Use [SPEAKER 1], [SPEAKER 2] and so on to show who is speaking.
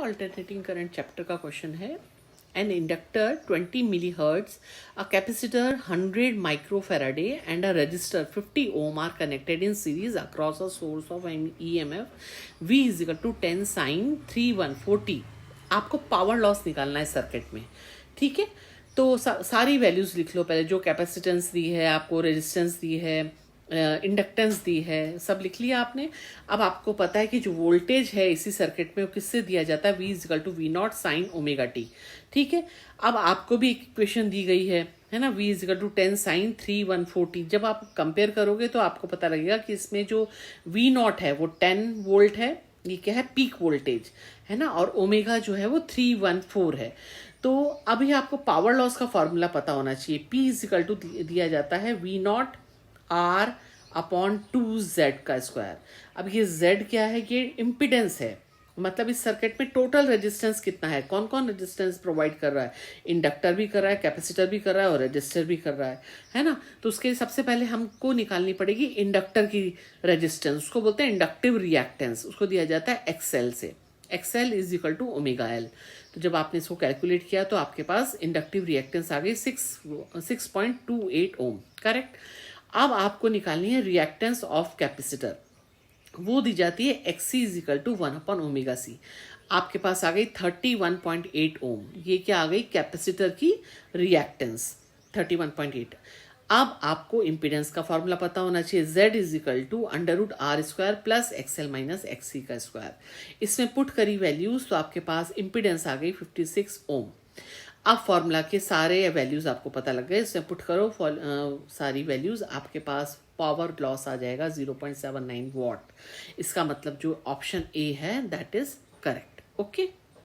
[SPEAKER 1] Alternating current chapter का question है। An inductor 20 millihertz, a capacitor 100 microfarad and a resistor 50 ohm are connected in series across a source of EMF V is equal to 10 sin 3140। आपको power loss निकालना है circuit में, ठीक है। तो सारी वैल्यूज लिख लो पहले, जो कैपेसिटेंस दी है आपको, रेजिस्टेंस दी है, इंडक्टेंस दी है, सब लिख लिया आपने। अब आपको पता है कि जो वोल्टेज है इसी सर्किट में वो किससे दिया जाता है, V is equal to V naught sine omega t, ठीक है। अब आपको भी एक इक्वेशन दी गई है ना, V is equal to 10 sine 3140। जब आप कंपेयर करोगे तो आपको पता लगेगा कि इसमें जो V नॉट है वो 10 वोल्ट है, ये क्या है, पीक वोल्टेज है ना, और ओमेगा जो है वो 314 है। तो अभी आपको पावर लॉस का फॉर्मूला पता होना चाहिए। P इज इक्वल टू दिया जाता है V not R upon 2Z का स्क्वायर। अब ये Z क्या है, ये इम्पिडेंस है, मतलब इस सर्किट में टोटल रेजिस्टेंस कितना है, कौन कौन रेजिस्टेंस प्रोवाइड कर रहा है, इंडक्टर भी कर रहा है, कैपेसिटर भी कर रहा है और रेजिस्टर भी कर रहा है ना। तो उसके सबसे पहले हमको निकालनी पड़ेगी इंडक्टर की रेजिस्टेंस, उसको बोलते हैं इंडक्टिव रिएक्टेंस, उसको दिया जाता है एक्सएल से। XL is equal to omega L. तो जब आपने इसको कैलकुलेट किया तो आपके पास इंडक्टिव रिएक्टेंस आ गई 6.28 ओम, करेक्ट। अब आपको निकालनी है रिएक्टेंस ऑफ कैपेसिटर, वो दी जाती है XC is equal to one by omega C। आपके पास आ गई 31.8 ओम, ये क्या आ गई, कैपेसिटर की रिएक्टेंस 31.8। अब आपको इम्पीडेंस का फॉर्मूला पता होना चाहिए, Z is equal to √R square plus XL minus XC का स्क्वायर। इसमें पुट करी वैल्यूज तो आपके पास इम्पीडेंस आ गई 56 ओम। अब फॉर्मूला के सारे वैल्यूज आपको पता लग गए, इसमें पुट करो सारी वैल्यूज, आपके पास पावर लॉस आ जाएगा 0.79 वॉट। इसका मतलब जो ऑप्शन ए है दैट इज करेक्ट। ओके।